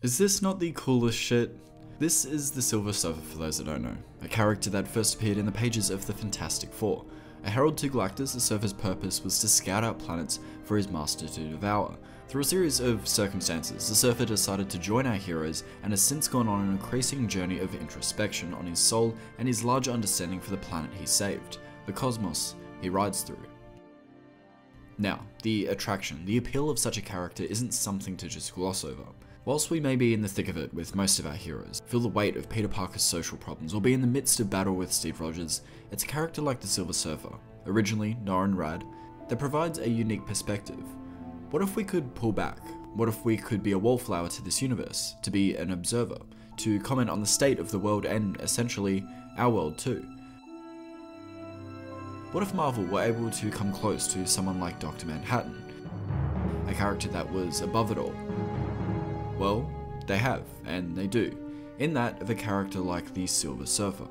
Is this not the coolest shit? This is the Silver Surfer for those that don't know, a character that first appeared in the pages of the Fantastic Four. A herald to Galactus, the Surfer's purpose was to scout out planets for his master to devour. Through a series of circumstances, the Surfer decided to join our heroes and has since gone on an increasing journey of introspection on his soul and his larger understanding for the planet he saved, the cosmos he rides through. Now, the attraction, the appeal of such a character isn't something to just gloss over. Whilst we may be in the thick of it with most of our heroes, feel the weight of Peter Parker's social problems, or be in the midst of battle with Steve Rogers, it's a character like the Silver Surfer, originally Norrin Radd, that provides a unique perspective. What if we could pull back? What if we could be a wallflower to this universe, to be an observer, to comment on the state of the world and, essentially, our world too? What if Marvel were able to come close to someone like Dr. Manhattan, a character that was above it all? Well, they have, and they do, in that of a character like the Silver Surfer.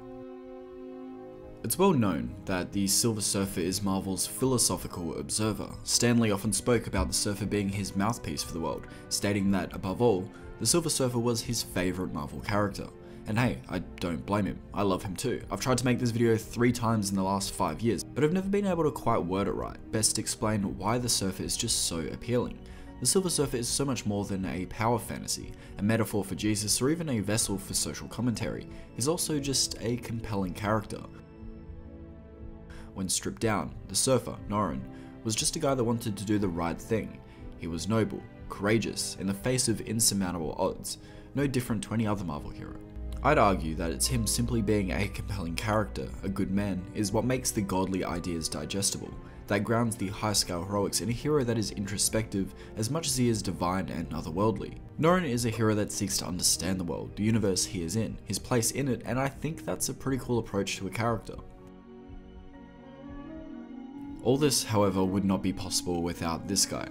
It's well known that the Silver Surfer is Marvel's philosophical observer. Stan Lee often spoke about the Surfer being his mouthpiece for the world, stating that, above all, the Silver Surfer was his favourite Marvel character. And hey, I don't blame him, I love him too. I've tried to make this video 3 times in the last 5 years, but I've never been able to quite word it right. Best explain why the Surfer is just so appealing. The Silver Surfer is so much more than a power fantasy, a metaphor for Jesus, or even a vessel for social commentary. He's also just a compelling character. When stripped down, the Surfer, Norrin, was just a guy that wanted to do the right thing. He was noble, courageous, in the face of insurmountable odds, no different to any other Marvel hero. I'd argue that it's him simply being a compelling character, a good man, is what makes the godly ideas digestible, that grounds the high-scale heroics in a hero that is introspective as much as he is divine and otherworldly. Norrin is a hero that seeks to understand the world, the universe he is in, his place in it, and I think that's a pretty cool approach to a character. All this, however, would not be possible without this guy.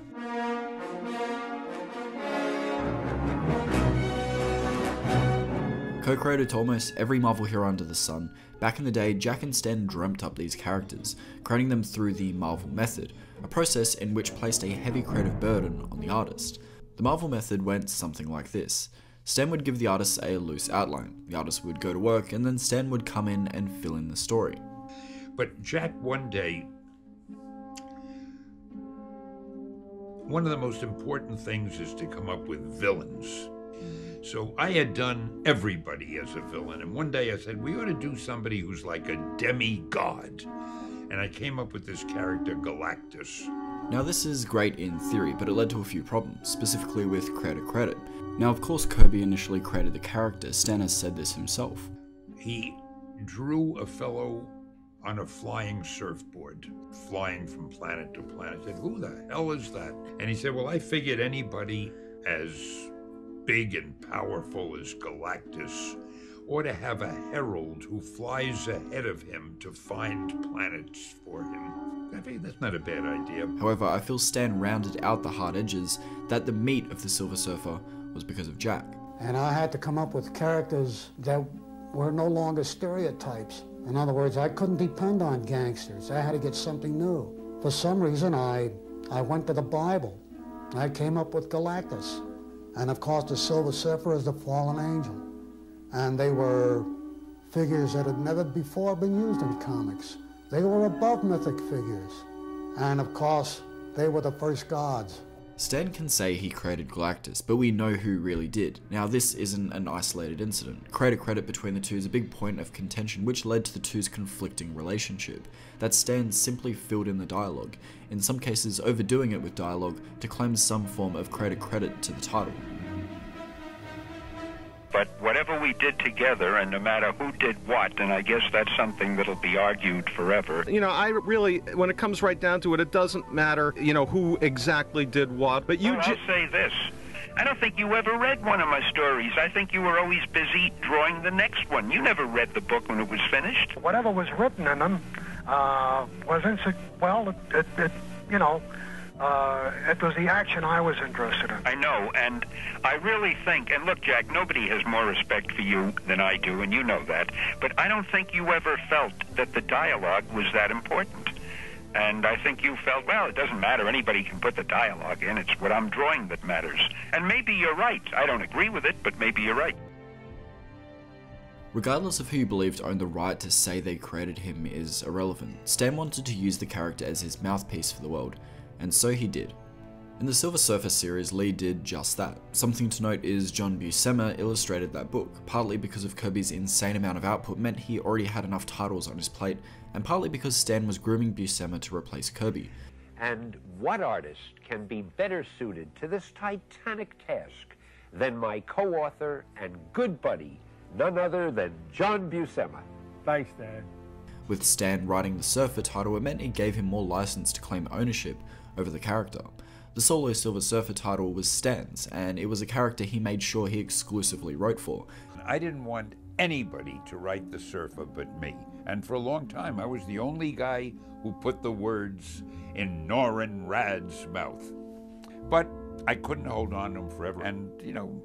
Co-created to almost every Marvel hero under the sun, back in the day, Jack and Stan dreamt up these characters, creating them through the Marvel Method, a process in which placed a heavy creative burden on the artist. The Marvel Method went something like this. Stan would give the artist a loose outline, the artist would go to work, and then Stan would come in and fill in the story. But Jack, one day, one of the most important things is to come up with villains. So I had done everybody as a villain, and one day I said, we ought to do somebody who's like a demigod. And I came up with this character, Galactus. Now this is great in theory, but it led to a few problems, specifically with creator credit. Now of course Kirby initially created the character, Stan has said this himself. He drew a fellow on a flying surfboard, flying from planet to planet. I said, who the hell is that? And he said, well, I figured anybody as big and powerful as Galactus ought to have a herald who flies ahead of him to find planets for him. I think that's not a bad idea. However, I feel Stan rounded out the hard edges, that the meat of the Silver Surfer was because of Jack. And I had to come up with characters that were no longer stereotypes. In other words, I couldn't depend on gangsters. I had to get something new. For some reason, I went to the Bible. I came up with Galactus. And of course, the Silver Surfer is the fallen angel. And they were figures that had never before been used in comics. They were above mythic figures. And of course, they were the first gods. Stan can say he created Galactus, but we know who really did. Now this isn't an isolated incident. Creator credit between the two is a big point of contention which led to the two's conflicting relationship, that Stan simply filled in the dialogue, in some cases overdoing it with dialogue to claim some form of creator credit to the title. But whatever we did together, and no matter who did what, and I guess that's something that'll be argued forever. You know, I really, when it comes right down to it, it doesn't matter, you know, who exactly did what, but you I'll say this. I don't think you ever read one of my stories. I think you were always busy drawing the next one. You never read the book when it was finished. Whatever was written in them was it was the action I was interested in. I know, and I really think, and look, Jack, nobody has more respect for you than I do, and you know that, but I don't think you ever felt that the dialogue was that important. And I think you felt, well, it doesn't matter. Anybody can put the dialogue in. It's what I'm drawing that matters. And maybe you're right. I don't agree with it, but maybe you're right. Regardless of who you believed owned the right to say they created him is irrelevant. Stan wanted to use the character as his mouthpiece for the world, and so he did. In the Silver Surfer series, Lee did just that. Something to note is John Buscema illustrated that book, partly because of Kirby's insane amount of output meant he already had enough titles on his plate, and partly because Stan was grooming Buscema to replace Kirby. And what artist can be better suited to this titanic task than my co-author and good buddy, none other than John Buscema? Thanks, Stan. With Stan writing the Surfer title, it meant it gave him more license to claim ownership over the character. The solo Silver Surfer title was Stan's, and it was a character he made sure he exclusively wrote for. I didn't want anybody to write the Surfer but me. And for a long time, I was the only guy who put the words in Norrin Radd's mouth. But I couldn't hold on to them forever and,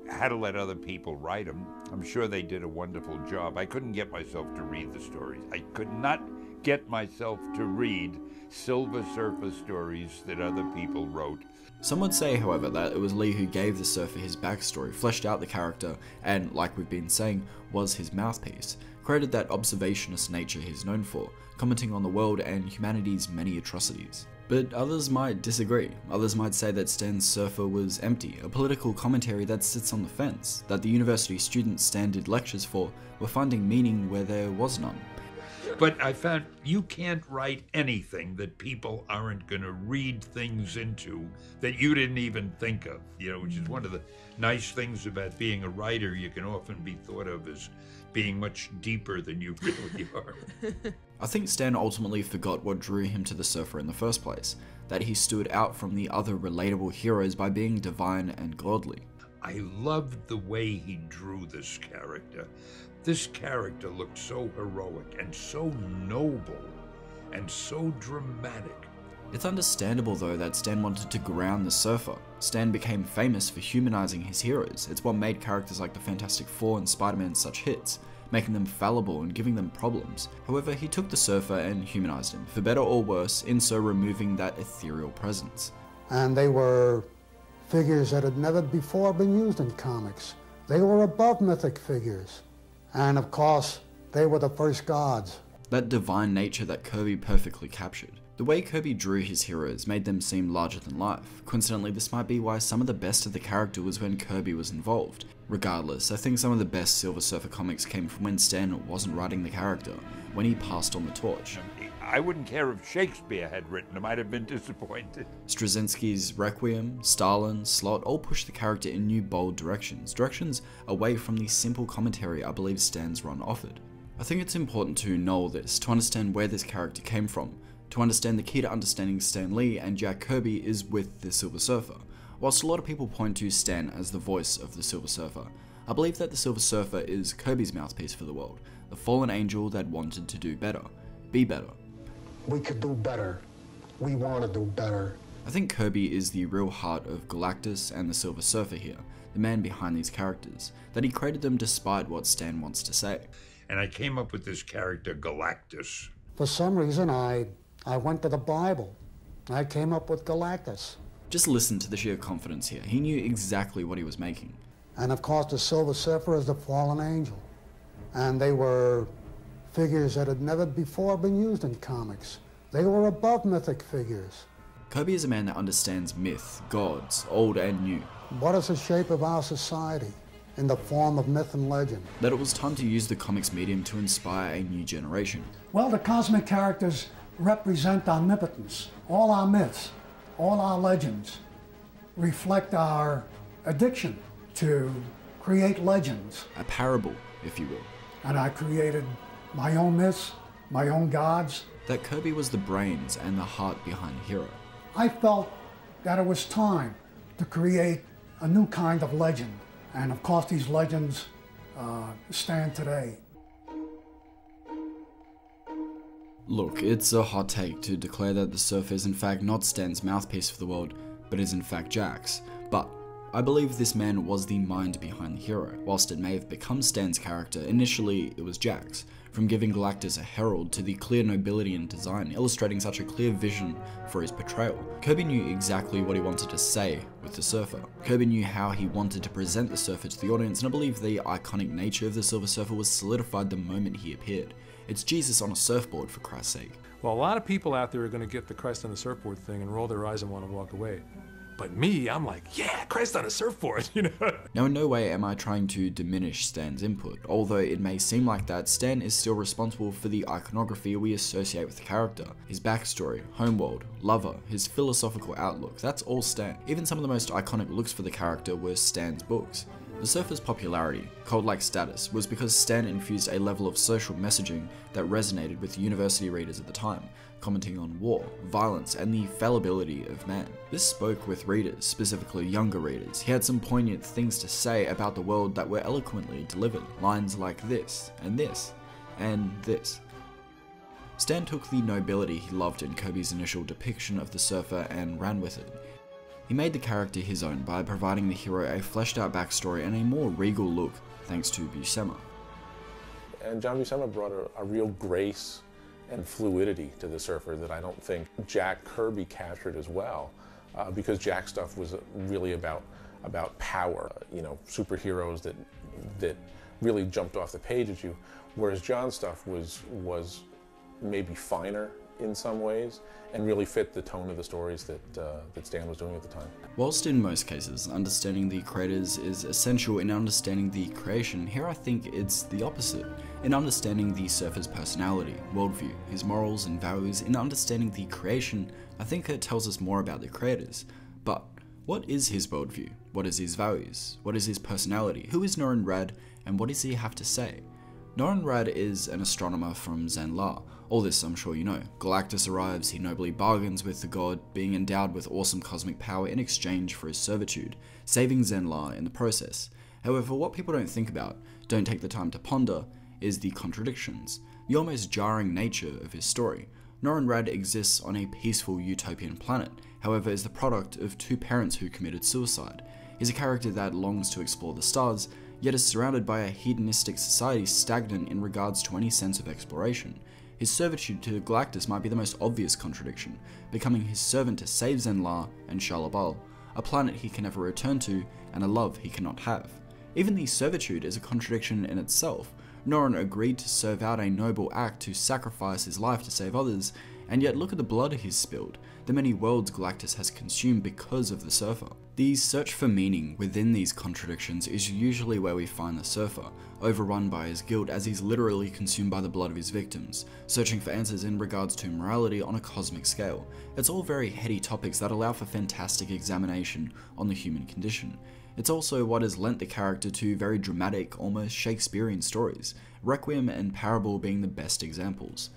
had to let other people write them. I'm sure they did a wonderful job. I couldn't get myself to read the stories. I could not get myself to read Silver Surfer stories that other people wrote. Some would say, however, that it was Lee who gave the Surfer his backstory, fleshed out the character, and, like we've been saying, was his mouthpiece, created that observationist nature he's known for, commenting on the world and humanity's many atrocities. But others might disagree. Others might say that Stan's Surfer was empty, a political commentary that sits on the fence, that the university students Stan did lectures for were finding meaning where there was none. But I found you can't write anything that people aren't going to read things into that you didn't even think of, which is one of the nice things about being a writer. You can often be thought of as being much deeper than you really are. I think Stan ultimately forgot what drew him to the Surfer in the first place, that he stood out from the other relatable heroes by being divine and godly. I loved the way he drew this character. This character looked so heroic and so noble and so dramatic. It's understandable though that Stan wanted to ground the Surfer. Stan became famous for humanizing his heroes. It's what made characters like the Fantastic Four and Spider-Man such hits, making them fallible and giving them problems. However, he took the Surfer and humanized him, for better or worse, in so removing that ethereal presence. And they were figures that had never before been used in comics. They were above mythic figures. And of course, they were the first gods. That divine nature that Kirby perfectly captured. The way Kirby drew his heroes made them seem larger than life. Coincidentally, this might be why some of the best of the character was when Kirby was involved. Regardless, I think some of the best Silver Surfer comics came from when Stan wasn't writing the character, when he passed on the torch. I wouldn't care if Shakespeare had written them, I'd have been disappointed. Straczynski's Requiem, Stalin, Slott all pushed the character in new bold directions away from the simple commentary I believe Stan's run offered. I think it's important to know all this, to understand where this character came from, to understand the key to understanding Stan Lee and Jack Kirby is with the Silver Surfer. Whilst a lot of people point to Stan as the voice of the Silver Surfer, I believe that the Silver Surfer is Kirby's mouthpiece for the world, the fallen angel that wanted to do better, be better. We could do better. We want to do better. I think Kirby is the real heart of Galactus and the Silver Surfer here, the man behind these characters, that he created them despite what Stan wants to say. And I came up with this character, Galactus. For some reason, I went to the Bible. I came up with Galactus. Just listen to the sheer confidence here. He knew exactly what he was making. And of course, the Silver Surfer is the fallen angel. And they were figures that had never before been used in comics. They were above mythic figures. Kirby is a man that understands myth, gods, old and new. What is the shape of our society in the form of myth and legend? That it was time to use the comics medium to inspire a new generation. Well, the cosmic characters represent omnipotence. All our myths, all our legends reflect our addiction to create legends. A parable, if you will. And I created my own myths, my own gods. That Kirby was the brains and the heart behind the hero. I felt that it was time to create a new kind of legend. And of course, these legends stand today. Look, it's a hot take to declare that the Surfer is in fact not Stan's mouthpiece for the world, but is in fact Jack's. But I believe this man was the mind behind the hero. Whilst it may have become Stan's character, initially it was Jack's. from giving Galactus a herald to the clear nobility in design, illustrating such a clear vision for his portrayal. Kirby knew exactly what he wanted to say with the Surfer. Kirby knew how he wanted to present the Surfer to the audience, and I believe the iconic nature of the Silver Surfer was solidified the moment he appeared. It's Jesus on a surfboard, for Christ's sake. Well, a lot of people out there are going to get the Christ on the surfboard thing and roll their eyes and want to walk away. But me, I'm like, yeah, Christ on a surfboard, you know? Now, in no way am I trying to diminish Stan's input, although it may seem like that. Stan is still responsible for the iconography we associate with the character. His backstory, homeworld, lover, his philosophical outlook, that's all Stan. Even some of the most iconic looks for the character were Stan's books. The Surfer's popularity, cult-like status, was because Stan infused a level of social messaging that resonated with university readers at the time, commenting on war, violence, and the fallibility of man. This spoke with readers, specifically younger readers. He had some poignant things to say about the world that were eloquently delivered. Lines like this, and this, and this. Stan took the nobility he loved in Kirby's initial depiction of the Surfer and ran with it. He made the character his own by providing the hero a fleshed out backstory and a more regal look, thanks to Buscema. And John Buscema brought a real grace and fluidity to the Surfer that I don't think Jack Kirby captured as well, because Jack's stuff was really about power, you know, superheroes that really jumped off the page at you, whereas John's stuff was maybe finer in some ways and really fit the tone of the stories that Stan was doing at the time. Whilst in most cases, understanding the creators is essential in understanding the creation, here I think it's the opposite. In understanding the Surfer's personality, worldview, his morals and values, in understanding the creation, I think it tells us more about the creators. But what is his worldview? What is his values? What is his personality? Who is Norrin Radd, and what does he have to say? Norrin Radd is an astronomer from Zenn-La. All this I'm sure you know. Galactus arrives, he nobly bargains with the god, being endowed with awesome cosmic power in exchange for his servitude, saving Zenn-La in the process. However, what people don't think about, don't take the time to ponder, is the contradictions, the almost jarring nature of his story. Norrin Radd exists on a peaceful utopian planet, however is the product of two parents who committed suicide. He's a character that longs to explore the stars, yet is surrounded by a hedonistic society stagnant in regards to any sense of exploration. His servitude to Galactus might be the most obvious contradiction, becoming his servant to save Zenn-La and Shalla-Bal, a planet he can never return to and a love he cannot have. Even the servitude is a contradiction in itself. Norrin agreed to serve out a noble act to sacrifice his life to save others, and yet look at the blood he's spilled, the many worlds Galactus has consumed because of the Surfer. The search for meaning within these contradictions is usually where we find the Surfer, overrun by his guilt as he's literally consumed by the blood of his victims, searching for answers in regards to morality on a cosmic scale. It's all very heady topics that allow for fantastic examination on the human condition. It's also what has lent the character to very dramatic, almost Shakespearean stories, Requiem and Parable being the best examples.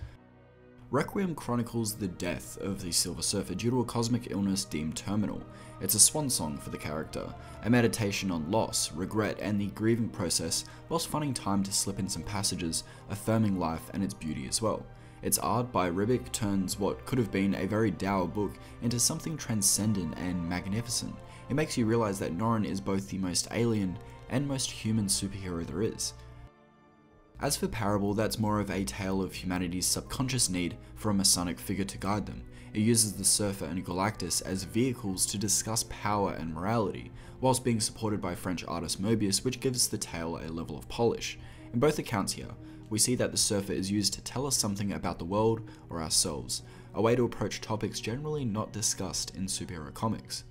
Requiem chronicles the death of the Silver Surfer due to a cosmic illness deemed terminal. It's a swan song for the character, a meditation on loss, regret, and the grieving process, whilst finding time to slip in some passages affirming life and its beauty as well. Its art by Ribic turns what could have been a very dour book into something transcendent and magnificent. It makes you realize that Norrin is both the most alien and most human superhero there is. As for Parable, that's more of a tale of humanity's subconscious need for a Masonic figure to guide them. It uses the Surfer and Galactus as vehicles to discuss power and morality, whilst being supported by French artist Moebius, which gives the tale a level of polish. In both accounts here, we see that the Surfer is used to tell us something about the world or ourselves, a way to approach topics generally not discussed in superhero comics.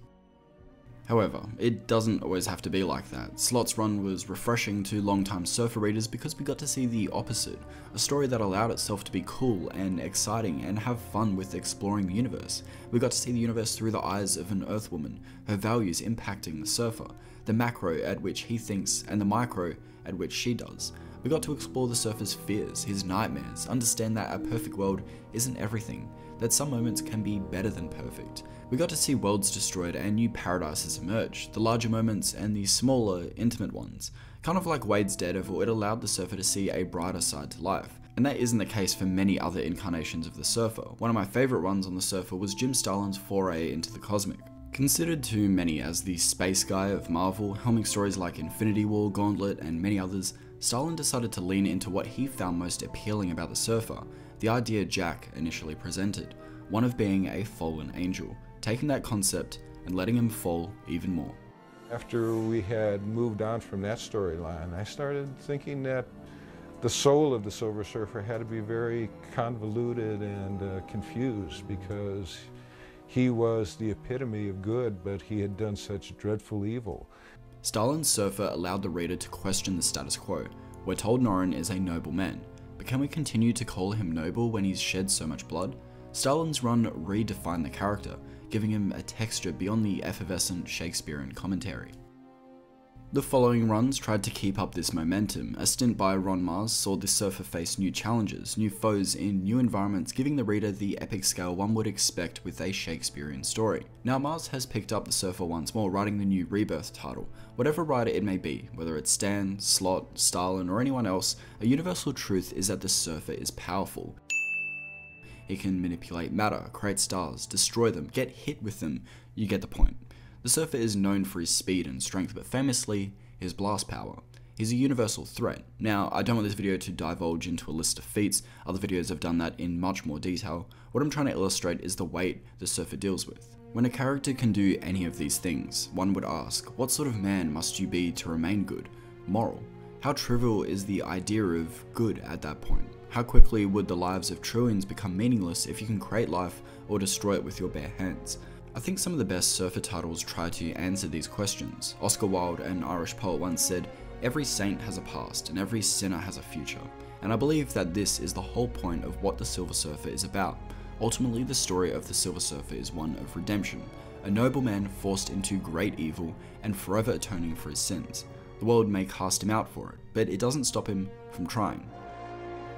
However, it doesn't always have to be like that. Slot's run was refreshing to longtime Surfer readers because we got to see the opposite, a story that allowed itself to be cool and exciting and have fun with exploring the universe. We got to see the universe through the eyes of an Earthwoman, her values impacting the Surfer, the macro at which he thinks and the micro at which she does. We got to explore the Surfer's fears, his nightmares, understand that a perfect world isn't everything, that some moments can be better than perfect. We got to see worlds destroyed and new paradises emerge, the larger moments and the smaller, intimate ones. Kind of like Wade's Daredevil, it allowed the Surfer to see a brighter side to life. And that isn't the case for many other incarnations of the Surfer. One of my favourite runs on the Surfer was Jim Starlin's foray into the cosmic. Considered to many as the space guy of Marvel, helming stories like Infinity War, Gauntlet, and many others, Starlin decided to lean into what he found most appealing about the Surfer, the idea Jack initially presented, one of being a fallen angel, taking that concept and letting him fall even more. After we had moved on from that storyline, I started thinking that the soul of the Silver Surfer had to be very convoluted and confused, because he was the epitome of good, but he had done such dreadful evil. Starlin's Surfer allowed the reader to question the status quo. We're told Norrin is a noble man, but can we continue to call him noble when he's shed so much blood? Starlin's run redefined the character, giving him a texture beyond the effervescent Shakespearean commentary. The following runs tried to keep up this momentum. A stint by Ron Marz saw the Surfer face new challenges, new foes in new environments, giving the reader the epic scale one would expect with a Shakespearean story. Now Marz has picked up the Surfer once more, writing the new Rebirth title. Whatever writer it may be, whether it's Stan, Slott, Starlin, or anyone else, a universal truth is that the Surfer is powerful. He can manipulate matter, create stars, destroy them, get hit with them. You get the point. The Surfer is known for his speed and strength, but famously, his blast power. He's a universal threat. Now, I don't want this video to divulge into a list of feats. Other videos have done that in much more detail. What I'm trying to illustrate is the weight the Surfer deals with. When a character can do any of these things, one would ask, what sort of man must you be to remain good, moral? How trivial is the idea of good at that point? How quickly would the lives of trillions become meaningless if you can create life or destroy it with your bare hands? I think some of the best Surfer titles try to answer these questions. Oscar Wilde, an Irish poet, once said, "Every saint has a past and every sinner has a future." And I believe that this is the whole point of what the Silver Surfer is about. Ultimately, the story of the Silver Surfer is one of redemption, a noble man forced into great evil and forever atoning for his sins. The world may cast him out for it, but it doesn't stop him from trying.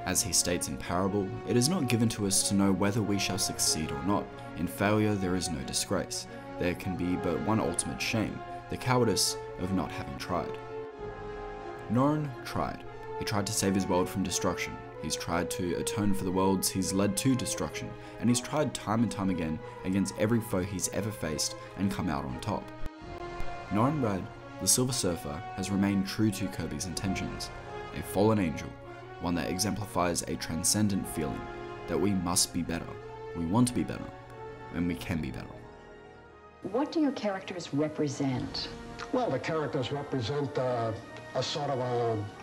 As he states in Parable, it is not given to us to know whether we shall succeed or not. In failure there is no disgrace. There can be but one ultimate shame, the cowardice of not having tried. Norrin tried. He tried to save his world from destruction. He's tried to atone for the worlds he's led to destruction, and he's tried time and time again against every foe he's ever faced and come out on top. Norrin Radd, the Silver Surfer, has remained true to Kirby's intentions, a fallen angel, one that exemplifies a transcendent feeling that we must be better, we want to be better, and we can be better. What do your characters represent? Well, the characters represent a sort of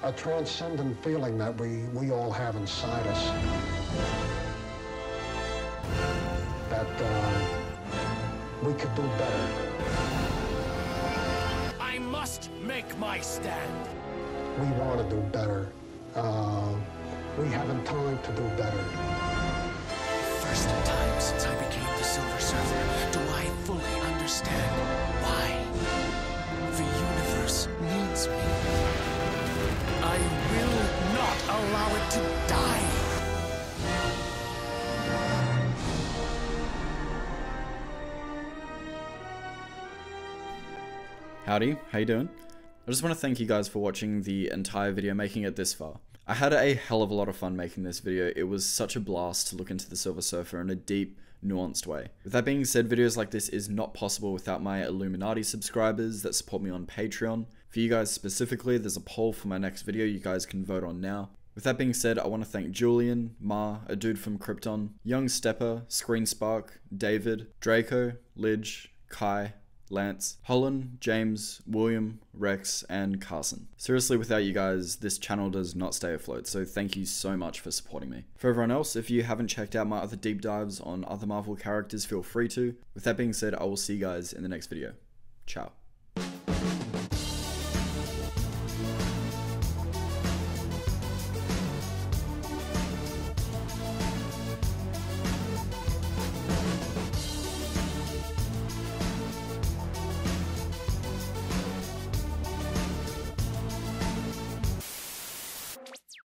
a transcendent feeling that we all have inside us. That we could do better. I must make my stand. We want to do better. We haven't time to do better. First time since I became the Silver Surfer, do I fully understand why the universe needs me. I will not allow it to die. Howdy, how you doing? I just want to thank you guys for watching the entire video, making it this far. I had a hell of a lot of fun making this video. It was such a blast to look into the Silver Surfer in a deep, nuanced way. With that being said, videos like this is not possible without my Illuminati subscribers that support me on Patreon. For you guys specifically, there's a poll for my next video you guys can vote on now. With that being said, I want to thank Julian, Ma, a dude from Krypton, Young Stepper, Screenspark, David, Draco, Lidge, Kai, Lance, Holland, James, William, Rex, and Carson. Seriously, without you guys, this channel does not stay afloat, so thank you so much for supporting me. For everyone else, if you haven't checked out my other deep dives on other Marvel characters, feel free to. With that being said, I will see you guys in the next video. Ciao.